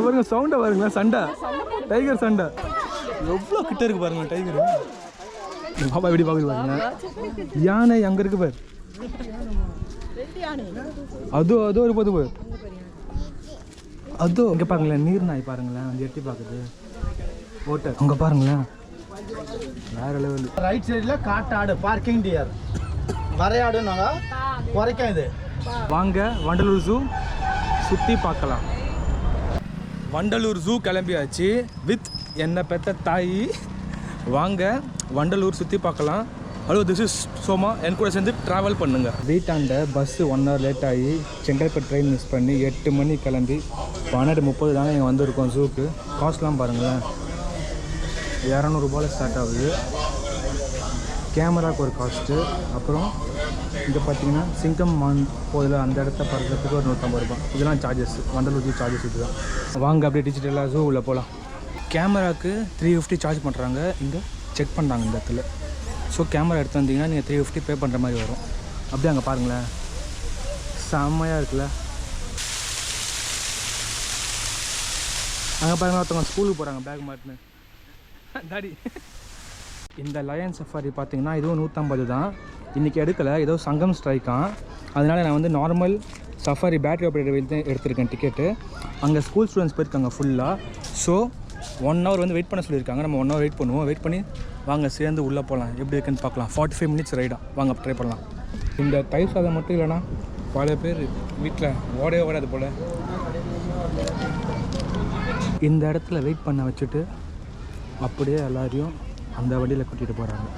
பாருங்க சவுண்டை பாருங்களேன், சண்டை, டைகர் சண்டை எவ்வளோ கிட்ட இருக்கு பாருங்க டைகர். பாப்பா எப்படி பார்க்குது பாருங்க. யானை அங்கே இருக்கு பாரு, அதோ ஒரு போது பாரு, அதோ இங்கே பாருங்களேன். நீர் நாய் பாருங்களேன், அந்த எட்டி பார்க்குது ஓட்டர். அங்கே பாருங்களேன், வேற லெவல். ரைட் சைடில் காட்டாடு, பார்க்கிங் டியர், வரையாடுனாங்க குறைக்கும் இது. வாங்க வண்டலூர் ஜூ சுற்றி பார்க்கலாம். வண்டலூர் ஜூ கிளம்பியாச்சு வித் என்னை பெற்ற தாய். வாங்க வண்டலூர் சுற்றி பார்க்கலாம். ஹலோ, திஸ் இஸ் சோமா. என் கூட சேர்ந்து ட்ராவல் பண்ணுங்கள். வீட்டாண்ட பஸ்ஸு 1 hour லேட் ஆகி செங்கல்பட்டு ட்ரெயின் மிஸ் பண்ணி 8 மணி கிளம்பி 12:30 தானே இங்கே வந்திருக்கோம் ஜூக்கு. காஸ்ட்லாம் பாருங்களேன், 200 ரூபாயில் ஸ்டார்ட் ஆகுது. கேமராவுக்கு ஒரு காஸ்ட்டு. அப்புறம் இங்கே பார்த்தீங்கன்னா சிங்கம் மான் போதில் அந்த இடத்த பார்க்குறதுக்கு ஒரு 150 ரூபா. இதெல்லாம் சார்ஜஸ், வண்டலூர் ஜூ சார்ஜஸ் இது தான். வாங்க அப்படியே டிஜிட்டலாக ஜூ உள்ள போகலாம். கேமராவுக்கு 350 சார்ஜ் பண்ணுறாங்க, இங்கே செக் பண்ணுறாங்க இந்த இடத்துல. ஸோ கேமரா எடுத்து வந்தீங்கன்னா நீங்கள் 350 பே பண்ணுற மாதிரி வரும். அப்படியே அங்கே பாருங்களேன், செம்மையாக இருக்குல்ல. அங்கே பாருங்கள், ஒருத்தவங்க ஸ்கூலுக்கு போகிறாங்க பேக் மாட்டினு டாடி. இந்த லயன் சஃபாரி பார்த்தீங்கன்னா இதுவும் 150 தான். இன்றைக்கி எடுக்கலை, ஏதோ சங்கம் ஸ்ட்ரைக்கான். அதனால் நான் வந்து நார்மல் சஃபாரி பேட்டரி ஆப்ரேட்டர் வெளியே தான் எடுத்திருக்கேன் டிக்கெட்டு. அங்கே ஸ்கூல் ஸ்டூடெண்ட்ஸ் போயிருக்காங்க ஃபுல்லாக. ஸோ 1 hour வந்து வெயிட் பண்ண சொல்லியிருக்காங்க. நம்ம 1 hour வெயிட் பண்ணுவோம். வெயிட் பண்ணி வாங்க சேர்ந்து உள்ளே போகலாம், எப்படி இருக்குன்னு பார்க்கலாம். 45 minutes ரைடாக, வாங்க ட்ரை பண்ணலாம். இந்த தயிர் சாதம் மட்டும் இல்லைனா பல பேர் வீட்டில் ஓடவே ஓடாது போல். இந்த இடத்துல வெயிட் பண்ண வச்சுட்டு அப்படியே எல்லாரையும் அந்த வண்டியில் கூட்டிகிட்டு போகிறாங்க.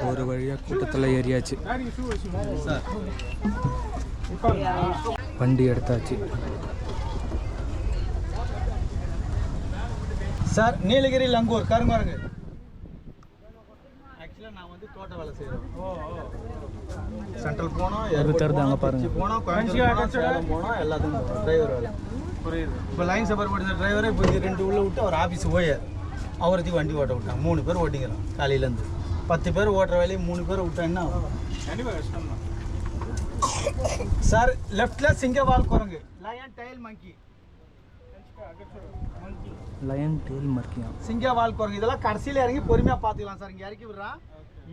ஒரு வழியாக கூட்டத்தில் ஏறியாச்சு, வண்டி எடுத்தாச்சு. சார் நீலகிரி லங்கூர் கருங்குரங்கு. ஆக்சுவலாக நான் வந்து தோட்ட வேலை செய்கிறேன். சென்ட்ரல் போனோம், அங்கே பாருங்க, போனோம் கோயம்புத்தூர் போனோம், எல்லாத்துக்கும் டிரைவர் வேலை. புரியுது. இப்போ லைன் சப்பர் படித்த டிரைவரே இப்போ 2 உள்ள விட்டு அவர் ஆஃபீஸ் போய் அவரத்துக்கு வண்டி ஓட்ட விட்டாங்க. 3 பேர் ஓட்டிக்கிறோம் காலையிலேருந்து. 10 பேர் ஓட்டுற வேலையை 3 பேர் விட்டாங்கன்னா கஷ்டம் தான் சார். லெஃப்டில் சிங்கவால் குரங்கு, லயன் டெயில் மங்கி. லயன் டெயில் மங்கி, சிங்கவால் குரங்கு. இதெல்லாம் கடைசியில் இறங்கி பொறுமையாக பார்த்துக்கலாம் சார். இங்கே இறக்கி விடுறான்.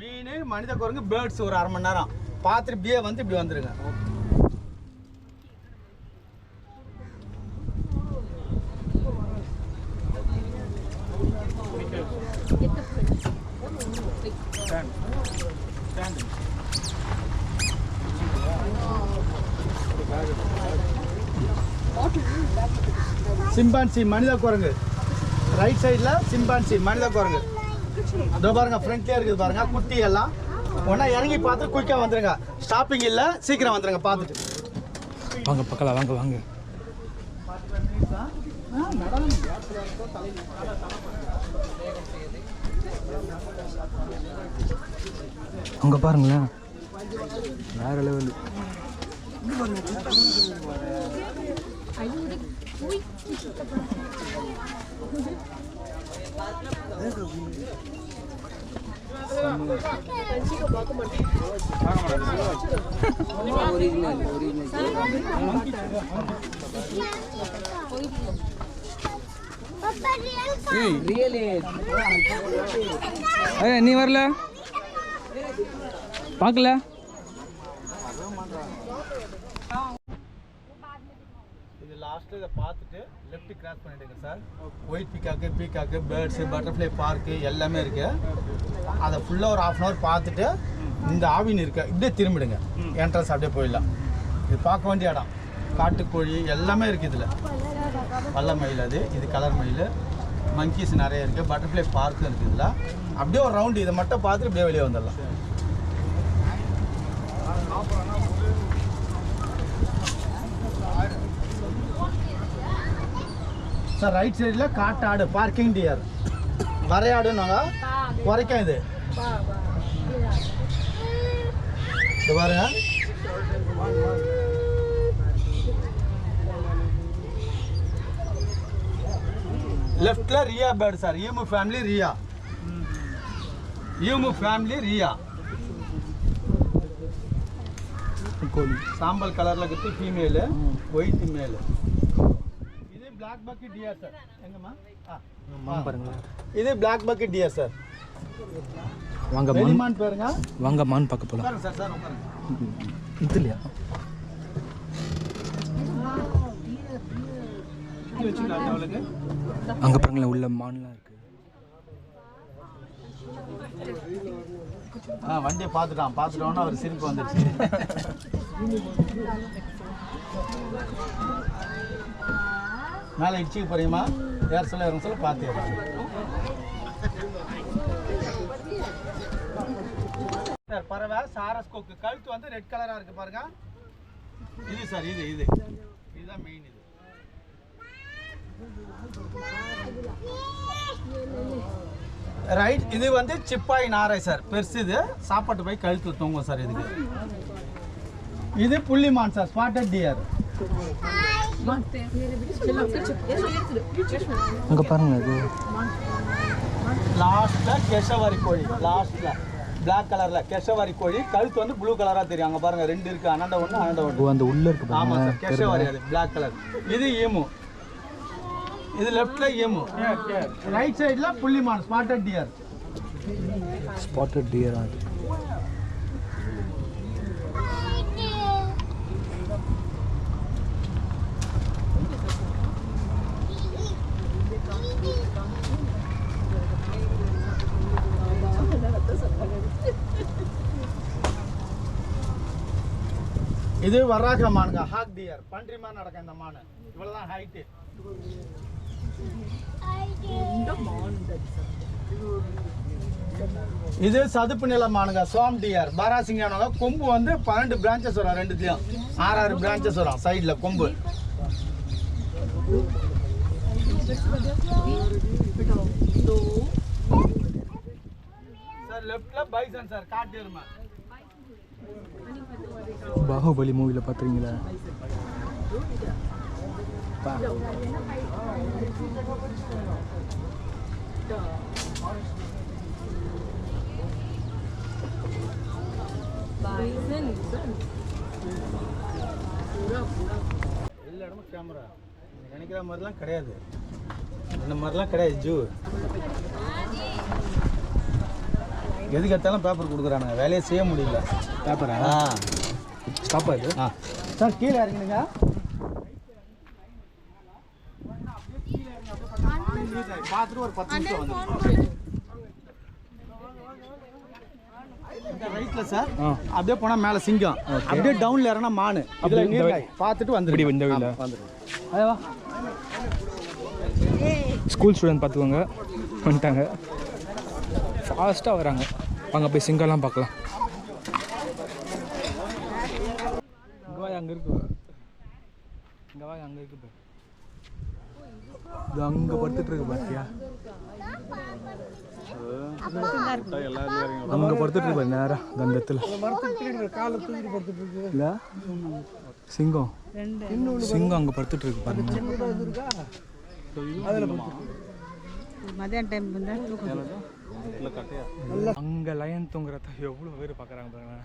மீன், மனித குரங்கு, பேர்ட்ஸ் ஒரு 1/2 மணி நேரம் பார்த்துட்டு இப்படியே வந்து இப்படி வந்துடுங்க. சிம்பான்சி, மனித குரங்கு. ரைட் சைடில் சிம்பான்சி, மனித குரங்கு. இதோ பாருங்க, ஃப்ரண்ட்லேயே இருக்குது பாருங்க. குட்டி எல்லாம் ஒன்றா இறங்கி பார்த்து குயிக்காக வந்துடுங்க. ஸ்டாப்பிங் இல்லை, சீக்கிரம் வந்துடுங்க பார்த்துட்டு. வாங்க பக்கலாம், வாங்க வாங்க. அங்கே பாருங்களேன், வேற லெவலு. நீ வரல பார்க்கல. இது லாஸ்ட்டு இதை பார்த்துட்டு லெஃப்ட் கிராஸ் பண்ணிவிடுங்க sir. White peacock, birds, butterfly park எல்லாமே இருக்குது. அதை ஃபுல்லாக ஒரு 1/2 hour பார்த்துட்டு இந்த ஆவின் இருக்கு இப்படியே திரும்பிடுங்க. என்ட்ரன்ஸ் அப்படியே போயிடலாம். இது பார்க்க வேண்டிய இடம். காட்டுக்கோழி எல்லாமே இருக்குது இதில். வல்ல மயில், அது இது கலர் மயில். மங்கீஸ் நிறைய இருக்குது. பட்டர்ஃப்ளை பார்க்கும் இருக்குது இதில். அப்படியே ஒரு ரவுண்டு இதை மட்டும் பார்த்துட்டு அப்படியே வெளியே வந்துடலாம். சார் ரைட் சைடில் காட்டாடு, பார்க்கிங் டியர், வரையாடுனாங்க குறைக்கும். இது பாருங்க, லெஃப்ட்ல rhea bird sir, emu family rhea, emu family rhea. கோழி சாம்பல் கலர்ல கட்டி ஃபீமேலு, ஒயிட் மேலு. இது பிளாக் பக்கெட் டியர் சார். எங்கம்மா? மான் பாருங்களேன். இது பிளாக் பக்கெட் டியர் சார். வாங்க மான் பாருங்க. வாங்க மான் பார்க்க போலாம். பாருங்க சார், சார் உட்காருங்க. இது இல்லையா? அங்கே பாருங்களேன் உள்ள மான்லாம் இருக்கு. வண்டியை பார்த்துட்டோன்னா அவர் சிரிப்பு வந்துடுச்சு. மேலே இடிச்சுக்க போறீங்கம்மா, ஏற சொல்ல இறங்க சொல்ல பார்த்து. சார் பறவை சாரஸ் கொக்கு, கழுத்து வந்து ரெட் கலராக இருக்கு பாருங்க. இது சார், இதுதான் மெயின். இது ரைட். இது வந்து சிப்பாய் நாரை சார், பெருசு. இது சாப்பாட்டு போய் கழுத்தில் தொங்கும் சார். இதுக்கு இது புள்ளிமான் சார், ஸ்பாட்டட் டியர். அங்கே பாருங்க. இது லாஸ்ட்ல கெஷவாரி கோழி, லாஸ்ட்ல பிளாக் கலர்ல கெஷவாரி கோழி, கழுத்து வந்து ப்ளூ கலரா தெரியும். அங்க பாருங்க, ரெண்டு இருக்கு, அனண்ட ஒன்று, அனண்ட ஒன்று. அந்த உள்ள இருக்கு. ஆமா சார், கெஷவாரி. அது பிளாக் கலர். இது ஈமு. இது லெஃப்ட்ல ஈமு, ரைட் சைடுல புள்ளிமான், ஸ்பாட்டட் டியர். Spotted dear. அது இது வராக மானுங்க, ஹாக் டியர். பன்றி மாதிரி நடக்கும் இந்த மான். இவ்வளவுதான் ஹைட்டு. இது சதுப்பு நில மானுங்க, சோம் டியர். பாராசிங்கான கொம்பு வந்து 12 பிரான்ச்சஸ் வரும், ரெண்டுத்தையும் 6 பிரான்ச்சஸ் வரும் சைட்ல கொம்பு. சார் லெஃப்ட்ல பைசன் சார், காட்டு எருமை. பாகுபலி மூவில பாத்துறீங்களா? எல்லா இடமும் கேமரா. நினைக்கிற மாதிரிலாம் கிடையாது, இந்த மாதிரிலாம் கிடையாது. ஜூ எதுக்கு எடுத்தாலும் பேப்பர் கொடுக்குறானுங்க, வேலையை செய்ய முடியல. பேப்பரா? ஸ்டாப்பா இது? சார் கீழே இறங்கினுங்க. பார்த்துட்டு ஒரு 10 நிமிஷம் வந்து ரைட்ல சார். அப்படியே போனா மேல சிங்கம், அப்படியே டவுன்ல இறங்கினா மானு. இதுல நீர்நாய் பார்த்துட்டு வந்துரு. இந்த வீல வந்துரு. ஸ்கூல் ஸ்டூடெண்ட் பார்த்துக்கோங்க, வந்துட்டாங்க. ஃபாஸ்ட்டாக வராங்க. வாங்க போய் சிங்கம்லாம் பார்க்கலாம். இங்கே வாங்க, அங்கே இருக்கு. இங்கே வாங்க, அங்கே இருக்கு. இது அங்கே படுத்துட்டு இருக்கு பாத்தியா? அங்கே படுத்துட்டு இருக்கு நேரம் கந்தத்தில். இல்லை சிங்கம், சிங்கம் அங்கே படுத்துட்டு இருக்கு பாருங்க. மதியான டைம் அங்கே லயன் தூங்குறத எவ்வளோ பேர் பார்க்குறாங்க பாருங்க.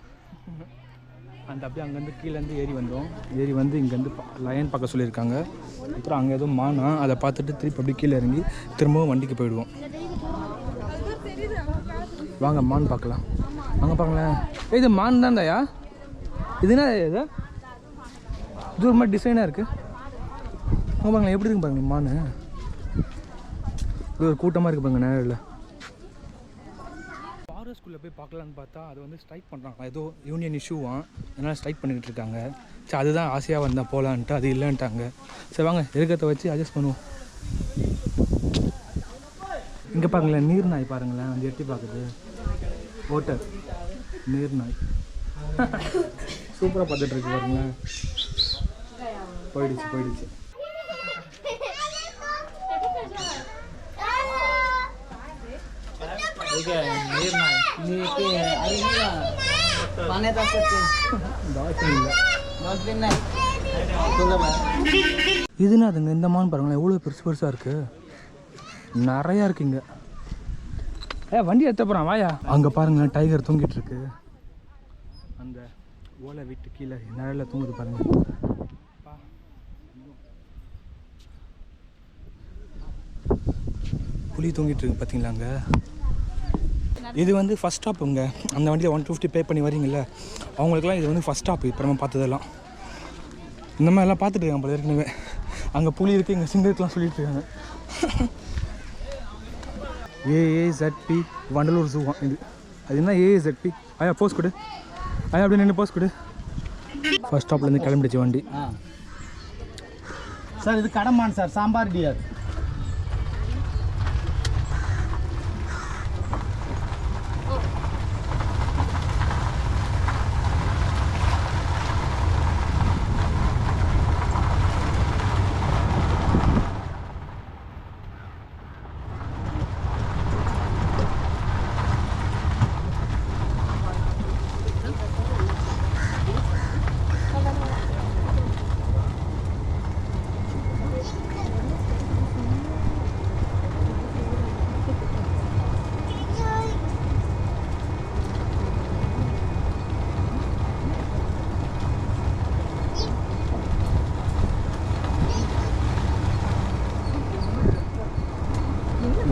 அந்த அப்படியே அங்கேருந்து கீழேருந்து ஏறி வந்தோம். ஏறி வந்து இங்கேருந்து லயன் பார்க்க சொல்லியிருக்காங்க. அப்புறம் அங்கே எதுவும் மானா, அதை பார்த்துட்டு திருப்பி அப்படியே கீழே இறங்கி திரும்பவும் வண்டிக்கு போயிடுவோம். வாங்க மான் பார்க்கலாம். வாங்க பார்க்கலாம். இது மான் தான்டாயா? இது என்ன இது? இது ஒரு மாதிரி டிசைனாக இருக்குது. அங்கே பாருங்களேன், எப்படி இருக்கு பாருங்க மான். இது ஒரு கூட்டமாக இருக்குது பாருங்க நேரில். ஸ்கூலில் போய் பார்க்கலான்னு பார்த்தா அது வந்து ஸ்ட்ரைக் பண்ணுறாங்க. ஏதோ யூனியன் இஷ்யூவான், அதனால் ஸ்ட்ரைக் பண்ணிக்கிட்டு இருக்காங்க. சரி, அதுதான் ஆசையாக வந்தால் போகலான்ட்டு, அது இல்லைன்ட்டாங்க. சரி வாங்க இருக்கிறத வச்சு அட்ஜஸ்ட் பண்ணுவோம். இங்கே பாருங்களேன், நீர்நாய் பாருங்களேன், அந்த எட்டி பார்க்குது. ஓட்டர் நீர்நாய் சூப்பராக பார்த்துட்டு இருக்கு பாருங்களேன். போயிடுச்சு. இதுனா அதுங்க இந்த மான் பாருங்களேன், எவ்வளோ பெருசாக இருக்குது. நிறையா இருக்குங்க. வண்டி எடுத்த போகிறான் வாயா. அங்கே பாருங்களேன், டைகர் தூங்கிட்டு இருக்கு. அந்த ஓலை வீட்டு கீழே நிழலில் தூங்குது பாருங்க. புலி தூங்கிட்டு இருக்கு பார்த்தீங்களாங்க. இது வந்து ஃபஸ்ட் ஸ்டாப்புங்க. அந்த வண்டியில் 150 பே பண்ணி வரீங்கள்ல, அவங்களுக்குலாம் இது வந்து ஃபஸ்ட் ஸ்டாப். இப்போ நம்ம பார்த்ததெல்லாம் இந்த மாதிரிலாம் பார்த்துட்டு இருக்காங்க போல ஏற்கனவே. அங்கே புலி இருக்குது, இங்கே சிங்கருக்குலாம் சொல்லிட்டு இருக்காங்க. ஏஏZP வண்டலூர் ஜூவான் இது. அது என்ன ஏஏZP? ஐயா போஸ் கொடு. ஐயா அப்படி நின்று போஸ் கொடு. ஃபர்ஸ்ட் ஸ்டாப்லேருந்து கிளம்பிடுச்சு வண்டி. சார் இது கடமான் சார், சாம்பார் டியர்.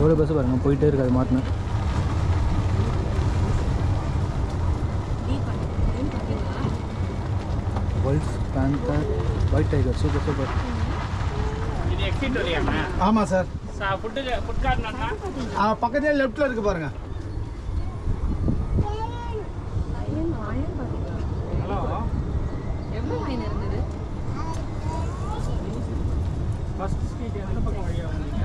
எவ்வளோ பஸ் பாருங்க போயிட்டே இருக்காது மாட்டினேன். Wolf, panther, white tiger, super super. இது எக்ஸிட் வழியாண்ணா? ஆமாம் சார். ஃபுட் கார்ட்னா பக்கத்துலேயே லெஃப்ட்டில் இருக்குது பாருங்கள். ஹலோ, எவ்வளோ லைன் இருந்தது? ஃபர்ஸ்ட் ஸ்ட்ரீட் எந்த பக்கம் வழியாக வந்தீங்க?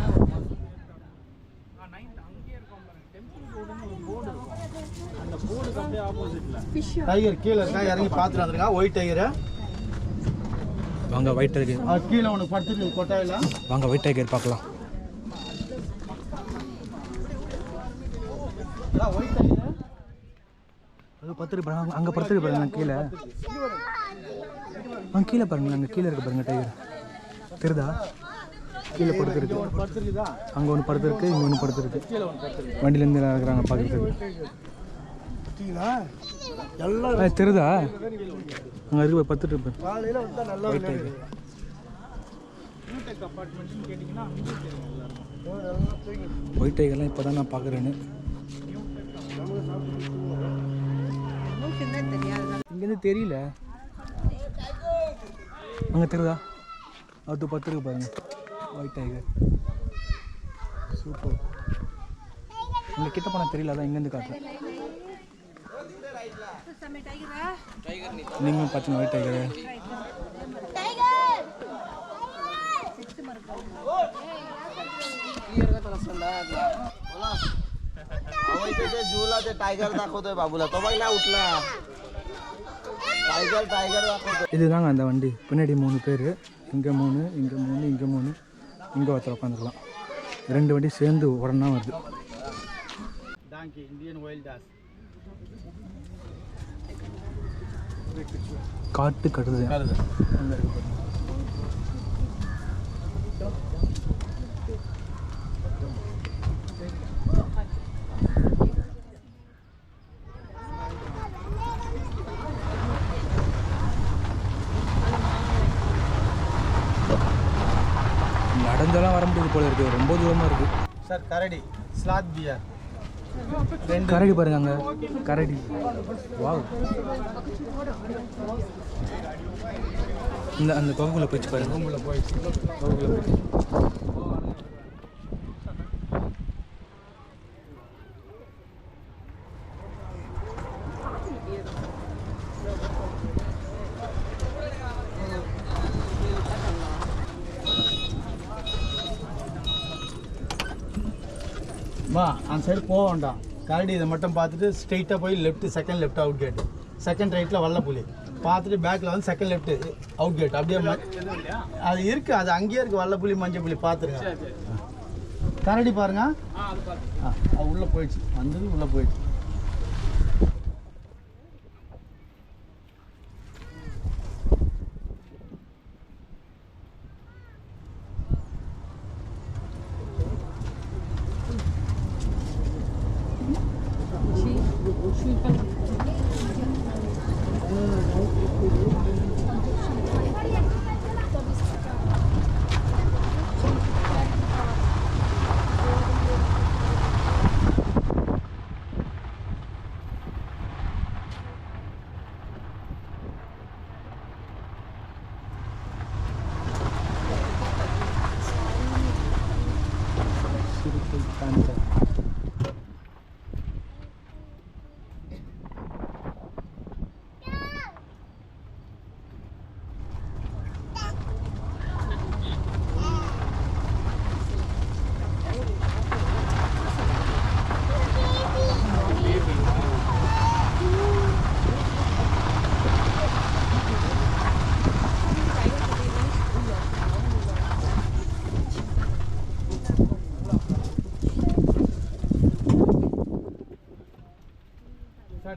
9th அங்கேயே இருக்கும் பாருங்க. டெம்பிள் ரோடுன்னு ஒரு போர்டு இருக்கும். அந்த போர்டுக்கு அப்படியே ஆப்போசிட்டில் டைகர் கீழே இருக்கா, இறங்கி பார்த்துட்டு வந்துருங்க. ஒயிட் டைகரு வாங்க ஒயிட் டைகர். கீழே ஒன்று படுத்துட்டு கொட்டாயில். வாங்க ஒயிட் டைகர் பார்க்கலாம். ஒயிட் டைகர் அது பத்துருக்கு பாருங்க. அங்கே படுத்துருக்கு பாருங்க கீழே. கீழே பாருங்க, அங்கே கீழே இருக்கு பாருங்க டைகர். தெரியுதா? கீழே படுத்துருக்கு. படுத்துருக்குதா? அங்கே ஒன்று படுத்துருக்கு, இங்கே ஒன்று படுத்துருக்கு. வண்டியிலேருந்து இருக்கிறாங்க பார்க்குறதுக்கு. எல்லாம் தெரியுதா? அங்கே இருக்கு பத்துட்டு இருப்பேன். காலையில் வந்தால் நல்லா ஒயிட் டைகர். யூடெக் அப்பார்ட்மெண்ட்னு கேட்டிங்கன்னா அங்கேயே தெரியும் எல்லாரும். ஒயிட் டைகர்லாம் இப்போ தான் நான் பார்க்குறேன்னு. இங்கேருந்து தெரியல. அங்கே தெரியுதா? அது பத்துருக்கு பாருங்க ஒயிட் டைகர். சூப்பர். இங்கே கிட்ட போனால் தெரியல, அதான் இங்கேருந்து காட்டுறேன். நீங்களும் பார்த்தீங்க ஒயிட் டைகர். झूला ते टायगर दाखवतोय बाबूला. तो बघ ना उठला. टायगर टायगर दाखवतोय. இதுதாங்க அந்த வண்டி. பின்னாடி 3 பேர், இங்கே 3, இங்கே 3, இங்கே 3, இங்கே ஒருத்தர் உட்காந்துக்கலாம். 2 வண்டி சேர்ந்து உடனே வருது. டாங்கி இந்தியன் வைல்ட் டாஸ். காட்டு கடுது. நடந்தெல்லாம் வர முடியாது போல இருக்கு, ரொம்ப தூரமாக இருக்கு. சார் கரடி ஸ்லாத் பியர். கரடி பாருங்க அங்கே கரடி. வாவ். இந்த அந்த தொகுக்குள்ளே போயிடுச்சு பாருங்க. தொகுக்குள்ளே போயிடுச்சு. வா அந்த சைடு போக வேண்டாம். கரடி இதை மட்டும் பார்த்துட்டு ஸ்ட்ரெயிட்டாக போய் லெஃப்ட், செகண்ட் லெஃப்ட் அவுட் கேட்டு, செகண்ட் ரைட்டில் வல்லப்புலி பார்த்துட்டு பேக்கில் வந்து செகண்ட் லெஃப்ட் அவுட் கேட். அப்படியே அது இருக்குது, அது அங்கேயே இருக்குது. வல்லப்புலி மஞ்சள் புலி பார்த்துருங்க. கரடி பாருங்க. உள்ளே போயிடுச்சு, வந்தது உள்ளே போயிடுச்சு.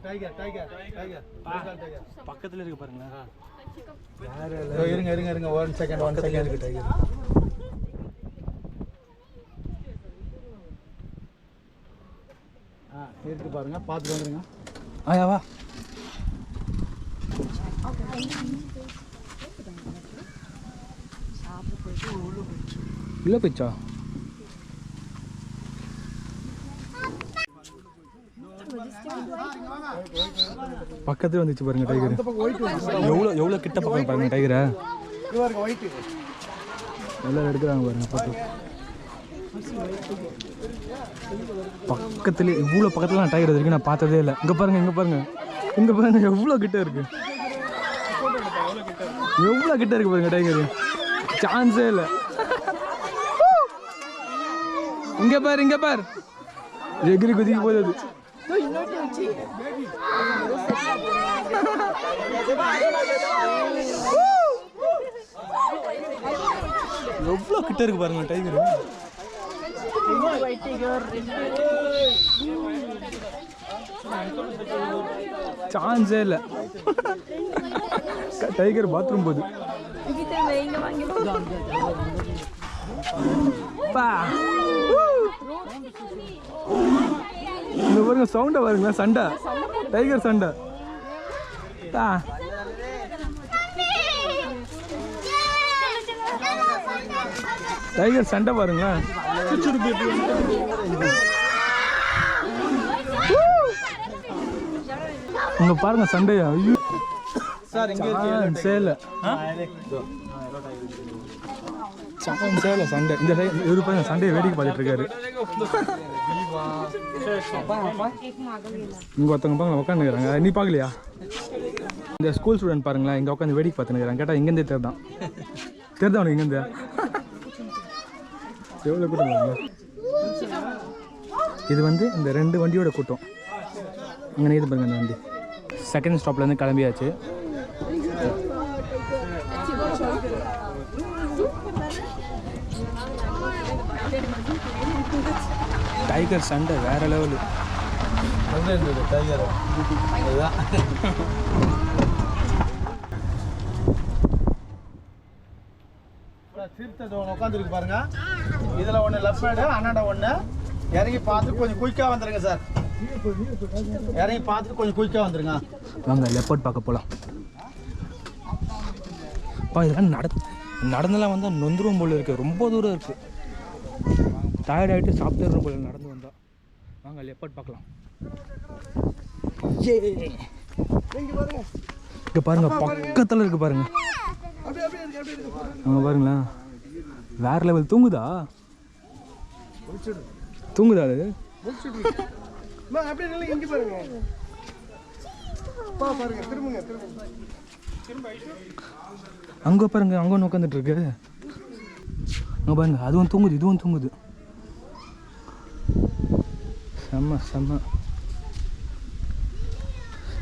டைகர் டைகர் டைகர் டைகர் பக்கத்தில் இருக்கு பாருங்களேன். இருங்க 1 செகண்ட் இருக்கு டைகர். இருக்கு பாருங்க, பார்த்துட்டு வந்துருங்க. ஆயா வா. உள்ள போயிச்சா? பக்கத்துல வந்துச்சு பாருங்க டைகர். எவ்வளோ கிட்ட பக்கம் பாருங்க டைகரை. எல்லாம் எடுக்கிறாங்க பாருங்க பக்கம். பக்கத்துல இவ்வளோ பக்கத்துல நான் டைகர் இருக்கு நான் பார்த்ததே இல்லை. இங்கே பாருங்க எவ்வளோ கிட்ட இருக்கு. எவ்வளோ கிட்ட இருக்கு பாருங்க டைகர். சான்ஸே இல்லை. இங்க பார் எகிரி குதிக்க போகுது. எவ்வளோ கிட்ட இருக்கு பாருங்க டைகர். சான்ஸே இல்லை. டைகர் பாத்ரூம் போகுது. இங்க பாருங்க சவுண்டை பாருங்களா. சண்டை டைகர் சண்டை. டைகர் சண்டை பாருங்களேன். இங்க பாருங்க சண்டையா. ஐயோ சார் இங்க சேல சேல சண்டை. இந்த இவரு பாருங்க சண்டையை வேடிக்கை பார்த்துட்டு இருக்காரு. இங்க ஒருத்தவங்க பாருங்க உட்காந்துக்கிறாங்க. நீ பார்க்கலையா? இந்த ஸ்கூல் ஸ்டூடெண்ட் பாருங்களேன் இங்கே உட்காந்து வேடிக்கை பார்த்துக்கிறாங்க. கேட்டால் இங்கேருந்தே தெரிதான் உனக்கு இங்கேருந்து எவ்வளோ கூட்டம் பாருங்க. இது வந்து இந்த 2 வண்டியோட கூட்டம். இங்கே இது பாருங்க. இந்த வண்டி செகண்ட் ஸ்டாப்லேருந்து கிளம்பியாச்சு. டைகர் சண்டை வேற லெவலு. இருந்தது டைகர். அதுதான் உட்காந்துருக்கு பாருங்க. இதில் ஒன்று லெஃப்ட் சைடு, அண்ணாண்ட ஒன்று. இறங்கி பார்த்துட்டு கொஞ்சம் குயிக்காக வந்துருங்க சார். இறங்கி பார்த்துட்டு கொஞ்சம் குயிக்காக வந்துருங்க. வாங்க லெப்பர்ட் பார்க்க போகலாம். இதெல்லாம் நடந்தெல்லாம் வந்தால் நொந்துரும் போல இருக்குது. ரொம்ப தூரம் இருக்குது. டயர்ட் ஆகிட்டு சாப்பிட்டு போல நடந்து வந்தால். வாங்க லெப்பர்ட் பார்க்கலாம். இங்கே பாருங்க பக்கத்தில் இருக்குது பாருங்க. அங்கே பாருங்களேன் வேற லெவல். தூங்குதா அது? அங்கே பாருங்க அங்கே ஒன்று உட்காந்துட்டு இருக்கு. அங்கே பாருங்க அதுவும் தூங்குது இதுவும் தூங்குது. செம்ம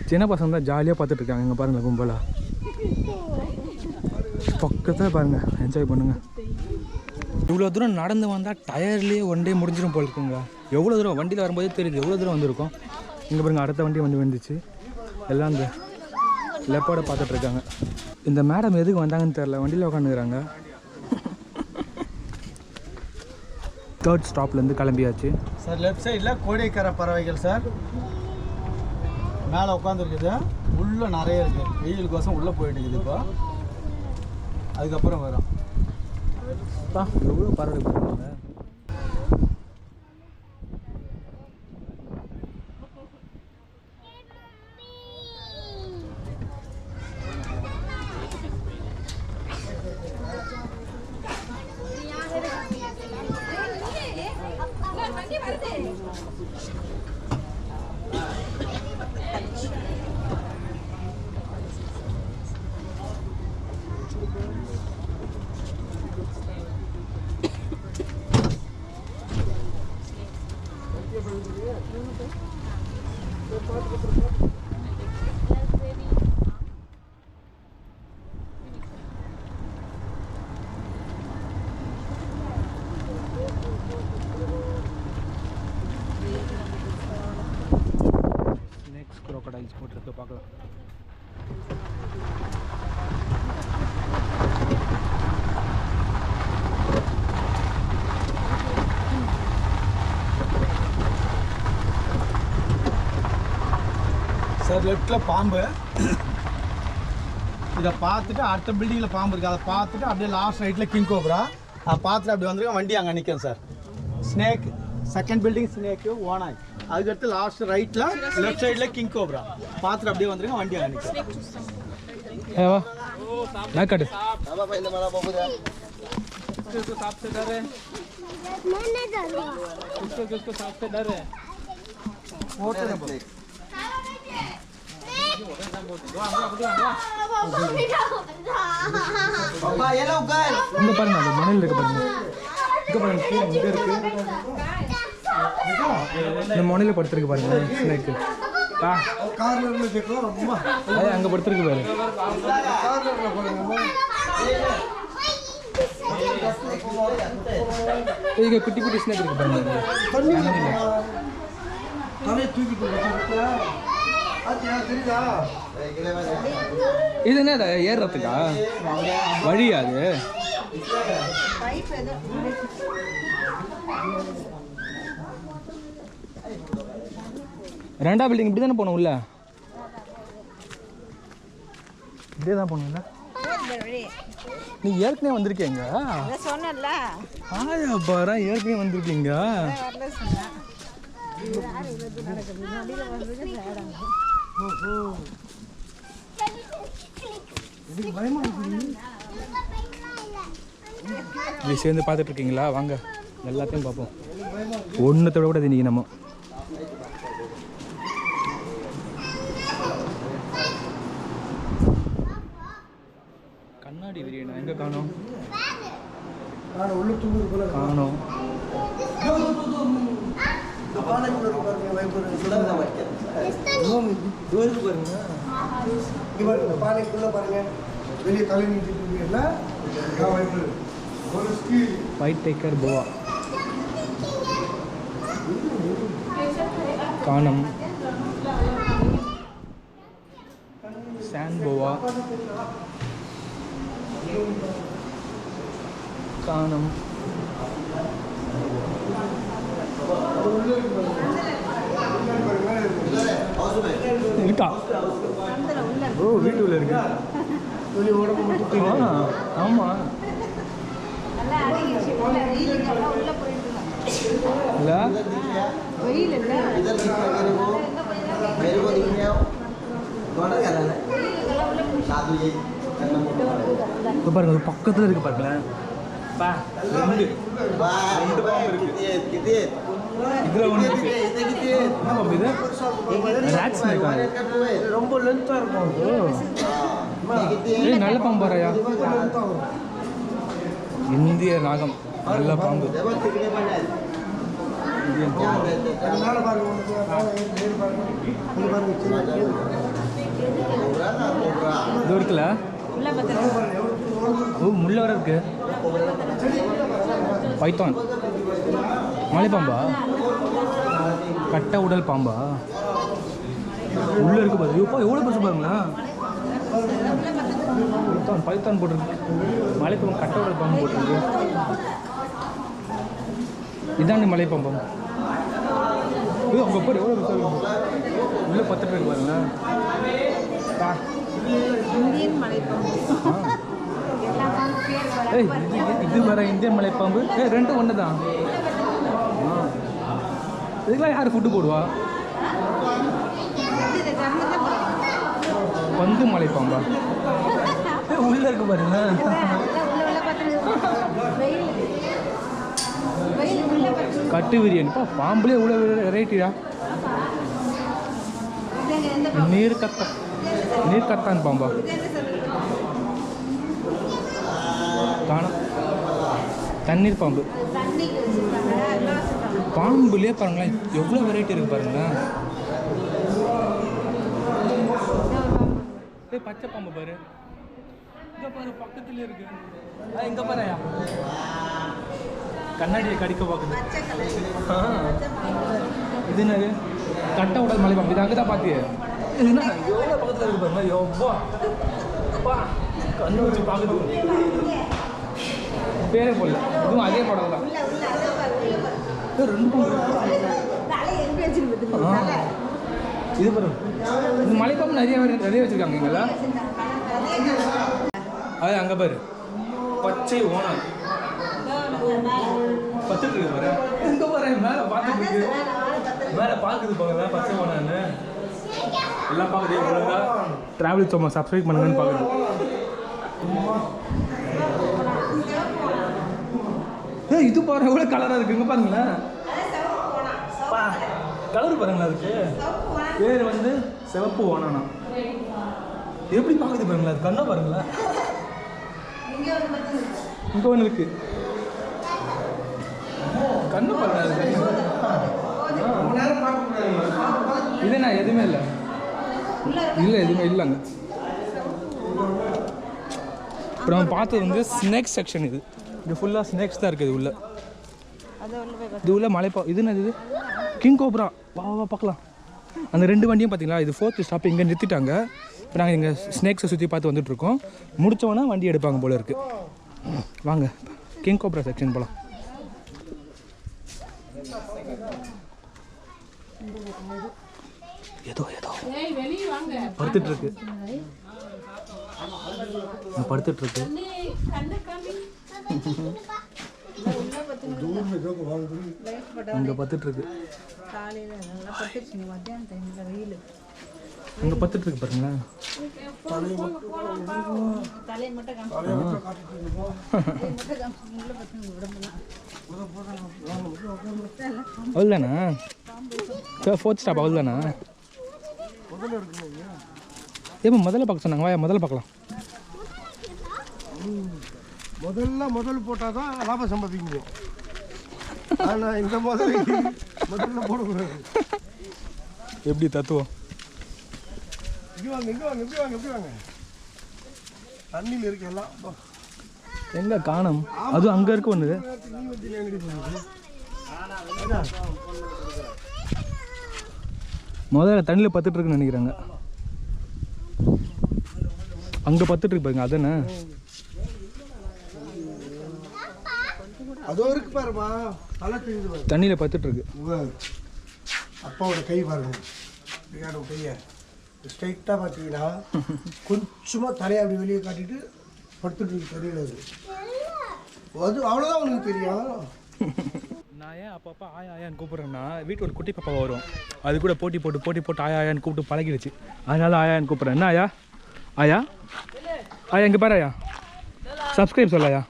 சின்ன பசங்க தான் ஜாலியாக பார்த்துட்டு இருக்காங்க. இங்கே பாருங்க கும்பலா பக்கத்தில் பாருங்க என்ஜாய் பண்ணுங்க. இவ்வளோ தூரம் நடந்து வந்தால் டயர்லேயே ஒன் டே முடிஞ்சிடும் போல இருக்குங்க. எவ்வளோ தூரம் வண்டியில் வரும்போதே தெரியுது எவ்வளோ தூரம் வந்திருக்கோம். இங்கே பாருங்க அடுத்த வண்டி வந்துச்சு. எல்லாம் இந்த லெப்பர்டை பார்த்துட்ருக்காங்க. இந்த மேடம் எதுக்கு வந்தாங்கன்னு தெரில. வண்டியில் உட்காந்துக்கிறாங்க. 3rd ஸ்டாப்லேருந்து கிளம்பியாச்சு சார். லெஃப்ட் சைடில் கோடைக்கார பறவைகள் சார் மேலே உட்காந்துருக்குது. உள்ளே நிறைய இருக்குது. வெயிலுக்கோசம் உள்ளே போயிட்டு இருக்குது. இப்போ அதுக்கப்புறம் வரும். எவ்வளோ பறவை போகிறாங்க. டைல்ஸ் போட்டிருக்கு, பார்க்கலாம். சார் லெஃப்டில் பாம்பு, இதை பார்த்துட்டு அடுத்த பில்டிங்கில் பாம்பு இருக்குது, அதை பார்த்துட்டு அப்படியே லாஸ்ட் ரைட்டில் கிங் கோப்ரா, அதை பார்த்துட்டு அப்படி வந்துருக்கேன். வண்டி அங்கே நிற்கும் sir. Snake, second building snake ஓனாய், அதுக்கடுத்து லாஸ்ட் ரைட்டில் லெஃப்ட் சைடில் கிங் கோப்ரா பார்த்துட்டு அப்படியே வந்துருக்கேன். வண்டி அங்கே நிற்கும். வா நான் காட்டு. இங்க பாருங்க, அது மணல் இருக்கு பாருங்க. இங்க பாருங்க, இங்க இருக்கு. இந்த மணல படுத்துருக்கு பாருங்க ஸ்னேக். கார்னர்ல கேட்கும் ரொம்ப. அது அங்க படுத்துருக்கு பாரு. கார்னர்ல போடுங்க. இங்க குட்டி குட்டி ஸ்னேக் இருக்கு பாருங்க. தலை தூக்கிட்டு இது என்ன ஏறுறதுக்கா வழியா? அது ரெண்டாம் பில்டிங் இப்படி தானே போகணும், உள்ள இப்படியே தான் போகணும்ல. நீ ஏற்கனவே வந்திருக்கீங்க சொன்னல. ஆயா பாரா, ஏற்கனவே வந்திருக்கீங்க. இது சேர்ந்து பார்த்துட்டு இருக்கீங்களா? வாங்க எல்லாத்தையும் பார்ப்போம். ஒன்றத்தை விட கூட இன்னைக்கு நம்ம கண்ணாடி விரியனா எங்கே காணோம்? காணோம். பானைக்குள்ள பாருங்க, வெளியே தலை நீட்டிட்டு ஒயிட் டேக்கர் போவா காணம். சாண்ட் போவா காணம். இருக்கா? ஓ, வீட்டுக்குள்ள இருக்கு. ஆமா பாருங்க, அது பக்கத்துல இருக்கு பாருங்களேன். இதுல ஒன்று இருக்கு. ரொம்ப லென்த்தா இருக்கும். நல்ல பாம்பாரையா? இந்திய நாகம், நல்ல பாம்பு. இது இருக்குல்ல? ஓ, முள்ள வர இருக்கு. பைத்தான் மலைப்பாம்பா? கட்ட உடல் பாம்பா? உள்ள இருக்கு பாரு. எவ்வளோ பெருசு பாருங்களா? பைத்தான் பைத்தான் போட்டிருக்கு. மலைப்பாம்பு கட்ட உடல் பாம்பு போட்டிருக்கு. இதாண்டி மலைப்பாம்பம். அங்கே போய் எவ்வளோ பெருசாக இருக்கு. உள்ள 10 பேருக்கு பாருங்களா? இது வேற இந்தியன் மலைப்பாம்பு. ரெண்டும் ஒன்று தான். இதுக்கெல்லாம் யார் ஃபுட்டு போடுவா? பந்து மலைப்பாம்பா? உள்ள இருக்கு பாருங்க. கட்டு விரியன்ப்பா, பாம்புலேயே இவ்வளோ வெரைட்டியா? நீர்க்கத்தான் பாம்பா? காணும். தண்ணீர் பாம்பு. பாம்புலேயே பாருங்களேன் எவ்வளோ வெரைட்டி இருக்குது பாருங்களேன். பச்சை பாம்பு பாரு, இங்கே பாரு பக்கத்துலேயே இருக்கு. இங்கே பாருயா, கண்ணாடியை கடிக்க பார்க்குது. இது என்னது? கட்ட உடல் மலைப்பாம்பு. இது அங்கே தான் பார்த்தியே. என்ன எவ்வளோ பக்கத்தில் இருக்கு பாருங்க எவ்வளோ அப்பா கண்ணு வச்சு பார்க்குது பேரே போடல இதுவும் அதே மாடல் தான் ரெண்டு இது பாருங்க இந்த மலைப்பாம்பு நிறைய வச்சுருக்காங்க இங்கெல்ல அது அங்கே பாரு பச்சை ஓனம் பத்துட்டு இருக்கு பாரு எங்க பாரு மேலே பார்த்துட்டு இருக்கு மேலே பார்க்குது பாருங்க பச்சை ஓனான்னு எல்லாம் பார்க்குது ஒழுங்கா ட்ராவல் சும்மா சப்ஸ்கிரைப் பண்ணுங்கன்னு பார்க்குது இது பாருங்க எவ்வளோ கலராக இருக்குங்க பாருங்களேன் கலர் பாருங்களா அதுக்கு பேர் வந்து சிவப்பு ஓனானா எப்படி பார்க்குது பாருங்களா அது கண்ணை பாருங்களா இங்கே ஒன்று இருக்கு கண்ணு பாருங்க இதுண்ணா எதுவுமே இல்லை இல்லை எதுவுமே இல்லைங்க இப்போ நம்ம பார்த்தது வந்து ஸ்னேக்ஸ் செக்ஷன் இது ஃபுல்லாக ஸ்னேக்ஸ் தான் இருக்குது உள்ள இது உள்ள மலைப்பா இது என்ன இது கிங் கோப்ரா வா வா பார்க்கலாம் அந்த ரெண்டு வண்டியும் பார்த்தீங்களா இது 4th ஸ்டாப் இங்கே நிறுத்திட்டாங்க இப்போ நாங்கள் இங்கே ஸ்னேக்ஸை சுற்றி பார்த்து வந்துட்டுருக்கோம் முடித்தவொன்னே வண்டி எடுப்பாங்க போல இருக்குது வாங்க கிங் கோப்ரா செக்ஷன் போகலாம் ஏதோ படுத்துட்டு இருக்கு படுத்துட்டு இருக்கு அங்கே பத்துட்டு இருக்கு அங்கே பத்துட்டு இருக்கு பாருங்களேன் அவ்வளோதானா 4th ஸ்டாப் அவ்வளோதானா ஏமா முதல்ல பார்க்க சொன்னாங்க வாயா முதல்ல பார்க்கலாம் முதல்ல போட்டால் தான் லாபம் சம்பாதிக்க முடியும். ஆனால் இந்த முதல்ல போடக்கூடாது. எப்படி தத்துவம் இப்படி வாங்க தண்ணியில் இருக்கு எல்லாம் எங்கே காணும் அதுவும் அங்கே இருக்கு ஒன்று முதல்ல தண்ணியில் பத்துட்டு இருக்குன்னு நினைக்கிறாங்க அங்கே பத்துட்டு இருக்கு பாருங்க அதானே அதோ இருக்கு பாருமா நல்லா தெரியுது தண்ணியில் பத்துட்டு இருக்கு அப்பாவோட கை பாருங்க பிரியாணி கையை ஸ்ட்ரைட்டாக பார்த்தீங்கன்னா கொஞ்சமாக தலையை அப்படி வெளியே காட்டிட்டு படுத்துட்டு இருக்கு தெரியல அது அவ்வளோதான் உனக்கு தெரியும். நான் ஏன் அப்பப்போ ஆயா ஆயான்னு கூப்பிட்றேன்னா வீட்டு ஒரு குட்டி பாப்பா வரும் அது கூட போட்டி போட்டு ஆயா ஆயான்னு கூப்பிட்டு பழகிடுச்சு அதனால ஆயான்னு கூப்பிட்றேன் என்ன ஆயா ஆயா ஆயா இங்கே பாரு ஆயா சப்ஸ்கிரைப் சொல்லாயா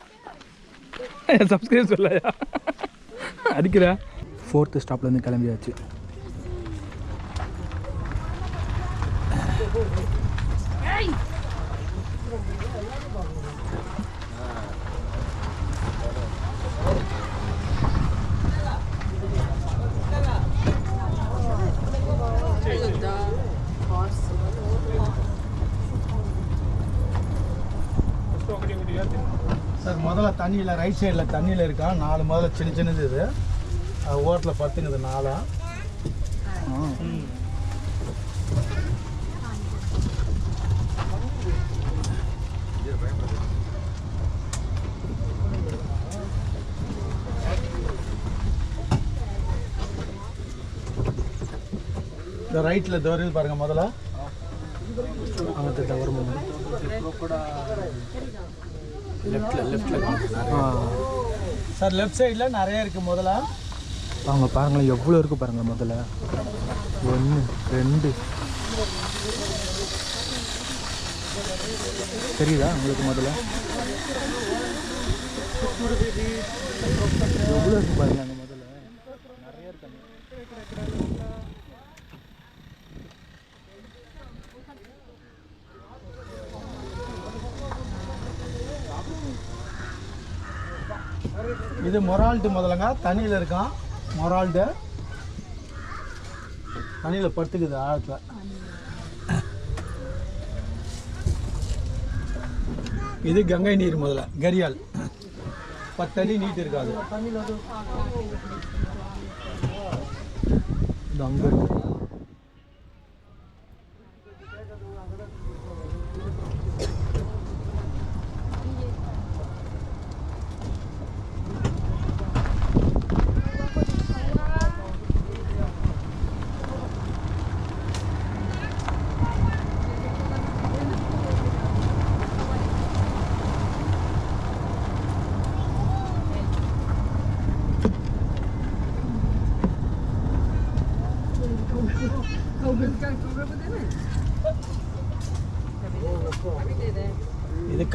சப்ஸ்கிரைப் சொல்லாயா அடிக்கிற 4th ஸ்டாப்லேருந்து கிளம்பியாச்சு சார் முதல்ல தண்ணியில் ரைட் சைடில் தண்ணியில் இருக்கா 4 முதல்ல சின்னது இது அது ஓட்டில் பத்துங்குது 4. இந்த ரைட்டில் தோறுது பாருங்கள் முதல்ல அங்கே வரும்போது சார் லெஃப்ட் சைடில் நிறைய இருக்குது முதல்ல அவங்க பாருங்களேன் எவ்வளோ இருக்குது பாருங்கள் முதல்ல 1 2 தெரியுதா உங்களுக்கு முதல்ல எவ்வளோ இருக்குது பாருங்க அங்கே முதல்ல நிறைய இருக்காங்க இது மொரால்ட்டு முதல்லங்க தண்ணியில் இருக்கான் மொரால்ட்டு தண்ணியில் படுத்துக்குது ஆழத்தில் இது கங்கை நீர் முதல்ல கரியால் 10 அடி நீட் இருக்காது இது அங்கே இருக்கு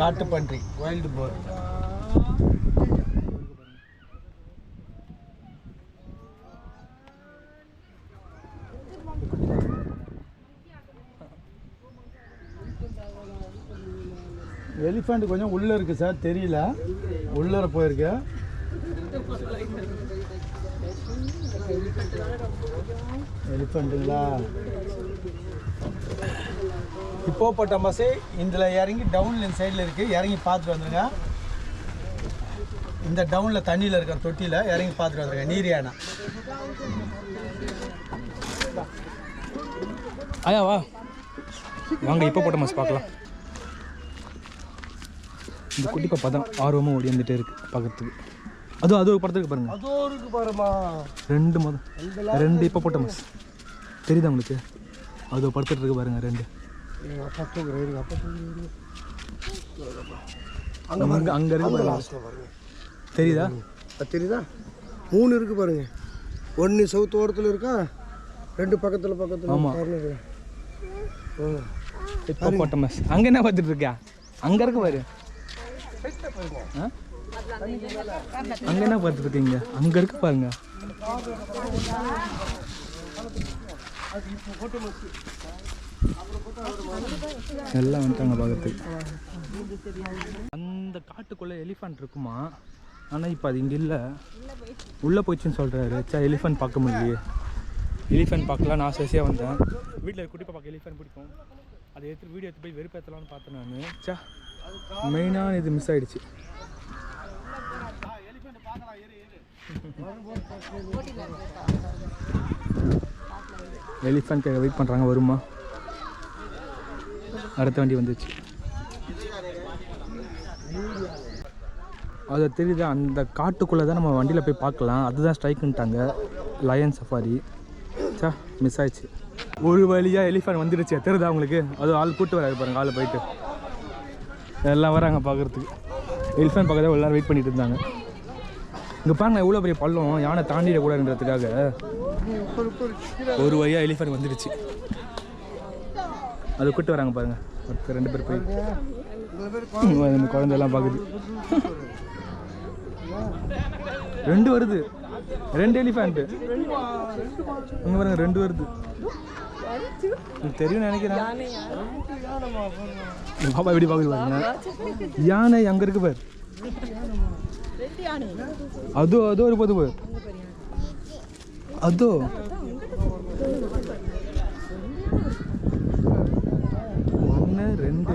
காட்டு பன்றி வைல்டு போர். எலிஃபண்ட் கொஞ்சம் உள்ளே இருக்குது சார், தெரியல, உள்ளே போயிருக்கு. எலிஃபண்ட்டுங்களா? ஹிப்போபொட்டமஸ் இதில் இறங்கி டவுனில் இந்த சைடில் இருக்குது, இறங்கி பார்த்துட்டு வந்துடுங்க. இந்த டவுனில் தண்ணியில் இருக்க தொட்டியில் இறங்கி பார்த்துட்டு வந்துடுங்க. நீர் யானை. ஆயா வா வாங்க ஹிப்போபொட்டமஸ் பார்க்கலாம். இந்த குட்டி பாப்பா தான் ஆர்வமாக ஓடி வந்துட்டே இருக்கு பார்க்கறதுக்கு. அது ஒரு படத்துக்கு பாருங்க, அதோ இருக்கு பாருமா. 2 ஹிப்போபொட்டமஸ் தெரியுதா உங்களுக்கு? அது படுத்துட்டு இருக்கு பாருங்க 2. அங்கே இருக்கு பாருங்க, தெரியுதா? தெரியுதா? 3 இருக்கு பாருங்க. 1 சவுத் ஓரத்தில் இருக்கா, 2 பக்கத்தில். ஆமாம் ஹிப்போபொட்டமஸ். அங்கே என்ன பார்த்துட்டு இருக்கா? அங்கே இருக்கு பாரு. அங்கே என்ன பார்த்துட்டு இருக்கீங்க? அங்கே இருக்கு பாருங்க. எல்லாம் வந்துட்டாங்க பார்க்கறதுக்கு. அந்த காட்டுக்குள்ளே எலிஃபண்ட் இருக்குமா? ஆனால் இப்போ அது இங்கே இல்லை, உள்ளே போயிடுச்சுன்னு சொல்கிறாரு. எலிஃபண்ட் பார்க்க முடியலையே. எலிஃபண்ட் பார்க்கலாம் நான் ஆசையாக வந்தேன். வீட்டில் குட்டி பார்க்க எலிஃபண்ட் பிடிக்கும். அதை எடுத்து வீடியோ எடுத்து போய் வெறுப்பேற்றலாம்னு பார்த்தேன் நான். மெயினான இது மிஸ் ஆகிடுச்சு. எலிஃபண்ட் வெயிட் பண்ணுறாங்க, வருமா? அடுத்த வண்டி வந்துச்சு. அது தெரியுது, அந்த காட்டுக்குள்ளே தான் நம்ம வண்டியில் போய் பார்க்கலாம். அதுதான் ஸ்ட்ரைக்குன்ட்டாங்க, லயன் சஃபாரி. மிஸ் ஆயிடுச்சு. ஒரு வழியாக எலிஃபண்ட் வந்துடுச்சு. தெரியுதா உங்களுக்கு? அது ஆள் கூட்டு வராது பாருங்க, ஆள் போயிட்டு எல்லாம் வராங்க பார்க்குறதுக்கு. எலிஃபண்ட் பார்க்க தான் எல்லோரும் வெயிட் பண்ணிட்டு இருந்தாங்க. இங்கே பாருங்க எவ்வளோ பெரிய பள்ளம், யானை தாண்டிடக்கூடாதுன்றதுக்காக ஒரு வழியாக எலிஃபண்ட் வந்துடுச்சு. அது கூட்டு வராங்க பாருங்க, 2 பேர் போய் இந்த குழந்தையெல்லாம் பார்க்குது. 2 வருது, 2 எலிஃபண்ட்டு இங்கே பாருங்க, 2 வருது. தெரியும் நினைக்கிறேன். பாப்பா எப்படி பார்க்குது பாருங்க. யானை அங்கே இருக்கு பாரு, அதோ ஒரு போது பாரு, அதோ 1 2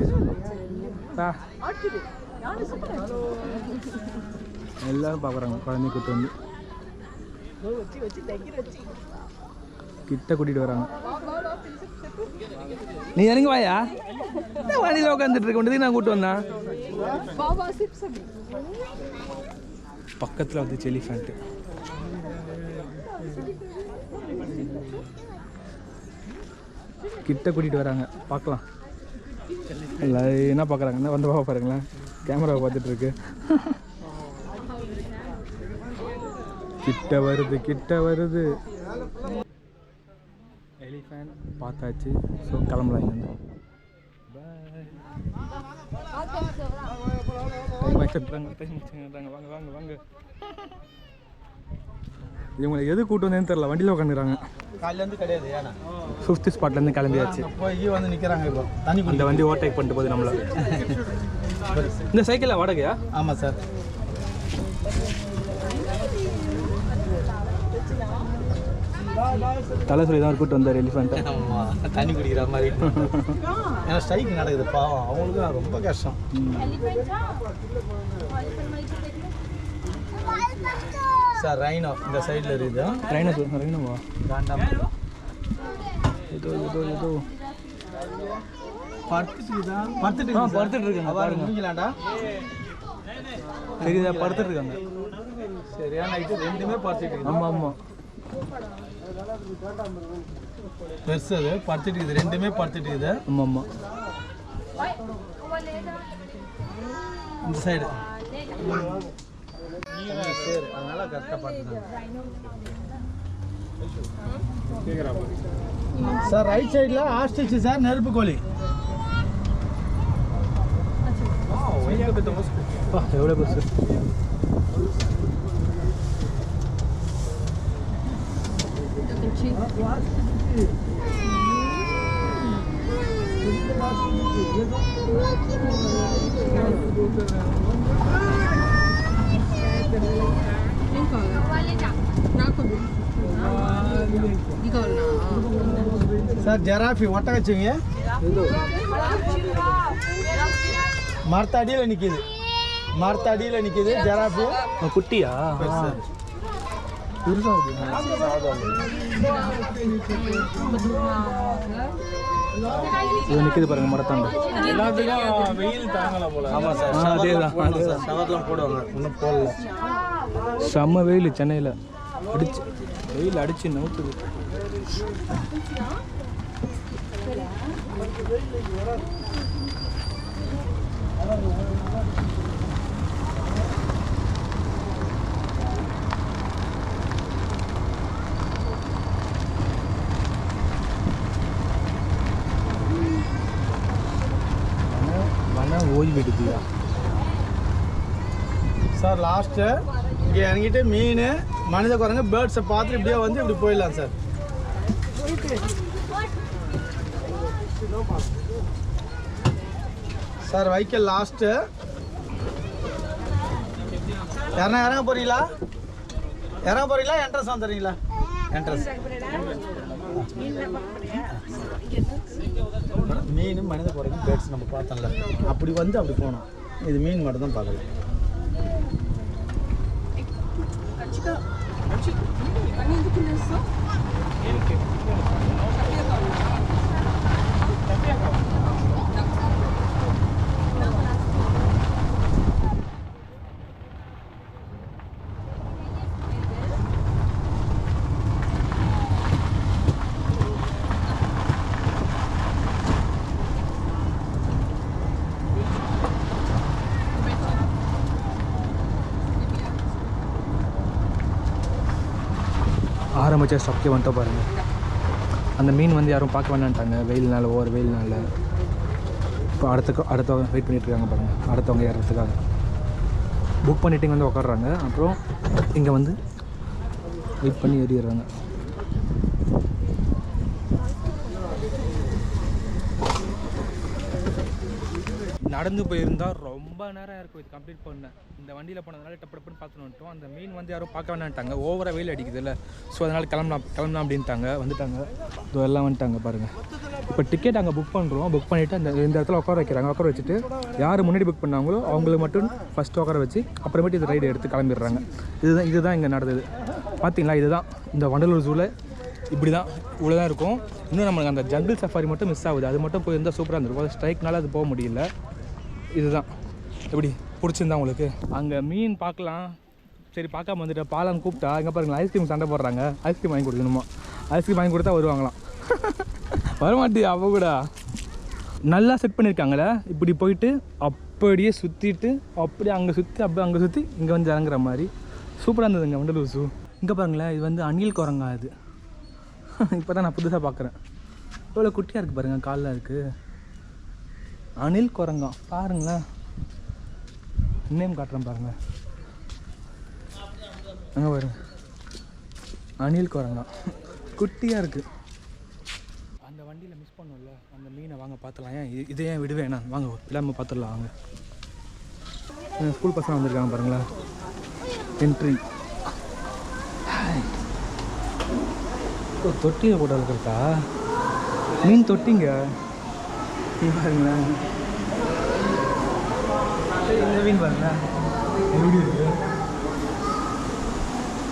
எல்லாரும் பார்க்குறாங்க. குழந்தைய கூட்டு வந்து கிட்ட கூட்டிகிட்டு வராங்க. நீ இறங்கி வாயா, வண்டியில் உட்காந்துட்டு இருக்க வேண்டியது நான் கூப்பிட்டு வந்தேன். பக்கத்தில் வந்துச்சு எலிஃபண்ட். கிட்ட கூட்டிகிட்டு வராங்க, பார்க்கலாம். இல்லை என்ன பார்க்குறாங்கன்னா வந்து பாப்பா பாருங்களேன், கேமராவை பார்த்துட்டு இருக்கு. கிட்ட வருது. எலிஃபண்ட் பார்த்தாச்சு. ஸோ கிளம்பலாம் இங்கே. வாங்க. இவங்களை எது கூட்டு வந்தேன்னு தெரியல, வண்டியில் உட்காந்துறாங்க. காலையிலேருந்து கிடையாது ஏன்னா 5th ஸ்பாட்லேருந்து கிளம்பியாச்சு. போய் வந்து நிற்கிறாங்க. இப்போ தண்ணி அந்த வண்டி ஓவர்டேக் பண்ணிட்டு போகுது நம்மள. இந்த சைக்கிளில் வாடகையா? ஆமாம் சார். தலை சொல்லி தான் கூட்டு வந்தார் எலிஃபண்ட்டை. ஆமாம், தண்ணி குடிக்கிற மாதிரி. ஏன்னா ஸ்ட்ரைக் நடக்குது பாவம், அவங்களுக்கு ரொம்ப கஷ்டம். சார் ரைனோ இந்த சைடில் இருக்குது. ரைனோவா? வேண்டாம், ஏதோ படுத்துட்டு இருக்காங்க பாருங்க. முடிங்களாண்டா, தெரியுதா? படுத்துட்டு இருக்காங்க. சரியா நைட்டு 2மே படுத்துட்டு இருக்கு. ஆமாம் பெருசு அது படுத்துட்டு இருக்குது, 2மே படுத்துட்டு இருக்குது. ஆமாம் இந்த சைடு சரி, அதனால கரெக்டாக பார்த்துட்டாங்க. சார் ரைட் சைடில் ஆஸ்ட்ரிச் சார், நெருப்பு கோழி. எவ்வளோ பெருசு. சார் ஜெராஃபி ஒட்ட வச்சுங்க. மரத்தடியில் நிற்கிது, மரத்தடியில் நிற்கிது ஜெராஃபி. குட்டியா? இது நிற்கிது பாருங்க மரத்தாண்டு. எல்லாத்துக்கும் வெயில் தாங்கல போல. ஆமாம் சார், ஷவர்லாம் போடுவாங்க, இன்னும் போடல. செம்ம வெயில் சென்னையில் அடிச்சு, வெயில் அடிச்சு நவுத்துது. ஓய்வு எடுக்குதா சார்? லாஸ்ட்டு இங்கே இறங்கிட்டு மீன், மனித குரங்கு, பேர்ட்ஸை பார்த்துட்டு இப்படியே வந்து இப்படி போயிடலாம் சார். Sir வைக்கல் last. யாரா இறங்க போறீங்களா? இறங்க போறீங்களா? என்ட்ரன்ஸ் வந்துடுறீங்களா? என்ட்ரன்ஸ். மீன், மனித குரங்கு, பேர்ட்ஸ் நம்ம பார்த்தோம்ல, அப்படி வந்து அப்படி போனோம். இது மீன் மட்டும் தான் பார்க்கல. ஆரம்பித்த ஸ்டாப்கே வந்துட்டு பாருங்கள். அந்த மீன் வந்து யாரும் பார்க்க வேண்டான்ட்டாங்க வெயில்னால, ஓவர் வெயில்னால. இப்போ அடுத்தவங்க வெயிட் பண்ணிகிட்ருக்காங்க பாருங்கள், அடுத்தவங்க ஏறுறதுக்காக. புக் பண்ணிட்டு இங்கே வந்து உட்காடுறாங்க. அப்புறம் இங்கே வந்து வெயிட் பண்ணி ஏறிடுறாங்க. நடந்து போயிருந்தால் ரொம்ப நேரம் இருக்கும் இது கம்ப்ளீட் பண்ணேன். இந்த வண்டியில் போனதுனால டப்புன்னு பார்த்துட்டு வந்துட்டோம். அந்த மீன் வந்து யாரும் பார்க்க வேணான்ட்டாங்க, ஓவராக வெயில் அடிக்குது இல்லை. ஸோ அதனால் கிளம்பலாம் அப்படின்ட்டாங்க. வந்துட்டாங்க, இதோ எல்லாம் வந்துட்டாங்க பாருங்கள். இப்போ டிக்கெட் அங்கே புக் பண்ணுறோம். புக் பண்ணிவிட்டு இந்த இடத்துல உட்கார வைக்கிறாங்க. உட்கார வச்சுட்டு யார் முன்னாடி புக் பண்ணாங்களோ அவங்களுக்கு மட்டும் ஃபஸ்ட்டு உட்கார வச்சு அப்புறமேட்டு இது ரைடு எடுத்து கிளம்பிடுறாங்க. இதுதான் இங்கே நடந்தது. பார்த்தீங்களா? இதுதான் இந்த வண்டலூர் ஜூவில் இப்படி தான், இவ்வளோ தான் இருக்கும். இன்னும் நம்மளுக்கு அந்த ஜங்கிள் சஃபாரி மட்டும் மிஸ் ஆகுது. அது மட்டும் போயிருந்தால் சூப்பராக இருந்திருக்கும். ஸ்ட்ரைக்னால அது போக முடியல. இதுதான் எப்படி பிடிச்சிருந்தா உங்களுக்கு. அங்கே மீன் பார்க்கலாம், சரி பார்க்காம வந்துட்டு பாலம் கூப்பிட்டா இங்கே பாருங்களா, ஐஸ்கிரீம் சண்டை போடுறாங்க. ஐஸ்கிரீம் வாங்கி கொடுக்கணுமா? ஐஸ்கிரீம் வாங்கி கொடுத்தா வருவாங்களாம். வரமாட்டியா? அப்போ கூட நல்லா செட் பண்ணியிருக்காங்களே. இப்படி போயிட்டு அப்படியே சுற்றிட்டு அப்படியே அங்கே சுற்றி அப்படியே அங்கே சுற்றி இங்கே வந்து இறங்குற மாதிரி சூப்பராக இருந்ததுங்க வண்டலூர் ஜூ. இங்கே பாருங்களேன், இது வந்து அணில் குரங்கா. இது இப்போ தான் நான் புதுசாக பார்க்குறேன். இவ்வளோ குட்டியாக இருக்குது பாருங்கள், காலில் இருக்குது. அணில் குரங்கா பாருங்களேன். நேம் காட்டுறேன் பாருங்கள், அங்கே பாருங்க, அணில் குரங்கா குட்டியாக இருக்குது. அந்த வண்டியில் மிஸ் பண்ணோம்ல அந்த மீனை வாங்க பார்த்துலாம். ஏன் இதை ஏன் விடுவேண்ணா? வாங்க இல்லாமல் பார்த்துடலாம் வாங்க. ஸ்கூல் பசங்க வந்திருக்காங்க பாருங்களேன். என்ட்ரி தொட்டியில் போட்டு வளர்க்குறதா மீன் தொட்டிங்க பாருங்களேன். இந்த மீன் பாருங்களேன் எப்படி இருக்கு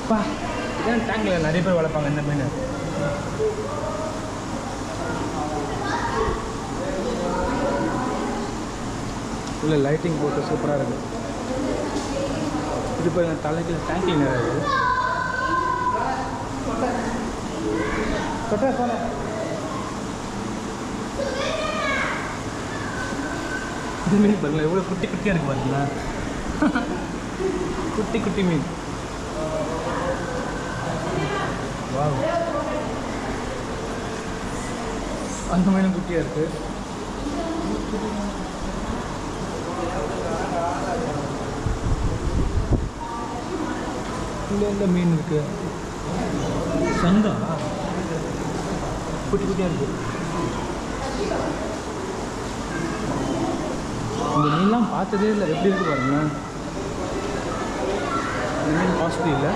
பா. இதான் டேங்கில் நிறைய பேர் வளர்ப்பாங்க இந்த மீன். உள்ள லைட்டிங் போட்டு சூப்பராக இருக்குது. இது இப்போ தலைக்கு டேங்கில் நிறைய தொட்டா போன இது மீன் பாருங்களா, எவ்வளோ குட்டி குட்டியாக இருக்குது பாருங்களா. குட்டி குட்டி மீன். வாவ், அந்த மீனும் குட்டியாக இருக்குது. இங்கே எந்த மீன் இருக்கு? சங்கா குட்டி குட்டியாக இருக்கு. இந்த மீன்லாம் பார்த்ததே இல்லை. எப்படி இருக்கு பாருங்களேன். இந்த மீன் காஸ்ட்லி இல்லை.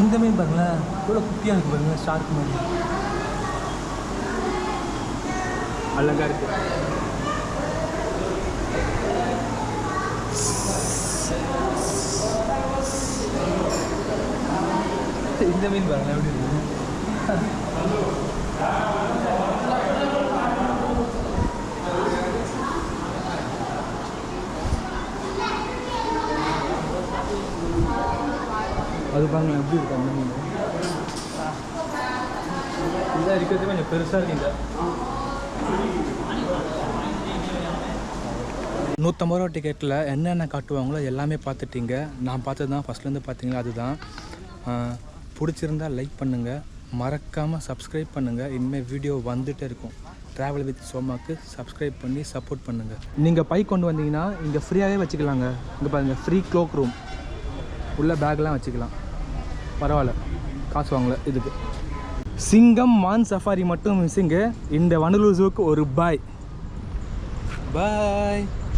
இந்த மீன் பாருங்களேன், இவ்வளோ குட்டியாக இருக்குது பாருங்களேன். ஷார்க் மாதிரி அழகாக இருக்கு. இந்த மீன் பாருங்களேன் எப்படி இருக்கு. அது பாருங்க எப்படி இருக்கு அந்த மீன். இதாக இருக்கிறது கொஞ்சம் பெருசாக இருக்குங்க. 150 ரூபா டிக்கெட்டில் என்னென்ன காட்டுவாங்களோ எல்லாமே பார்த்துட்டீங்க. நான் பார்த்தது தான் ஃபஸ்ட்லேருந்து பார்த்தீங்களா அதுதான். பிடிச்சிருந்தால் லைக் பண்ணுங்கள், மறக்காமல் சப்ஸ்கிரைப் பண்ணுங்கள். இனிமேல் வீடியோ வந்துகிட்டே இருக்கும். ட்ராவல் வித் சோமாக்கு சப்ஸ்கிரைப் பண்ணி சப்போர்ட் பண்ணுங்கள். நீங்கள் பைக் கொண்டு வந்தீங்கன்னா இங்கே ஃப்ரீயாகவே வச்சுக்கலாங்க. இங்கே பாருங்கள், ஃப்ரீ க்ளோக் ரூம், உள்ள பேக்லாம் வச்சுக்கலாம். பரவாயில்ல, காசு வாங்கல இதுக்கு. சிங்கம் மான் சஃபாரி மட்டும் மிஸ்ஸிங்கு. இந்த வண்டலூர் ஜூக்கு ஒரு பாய்.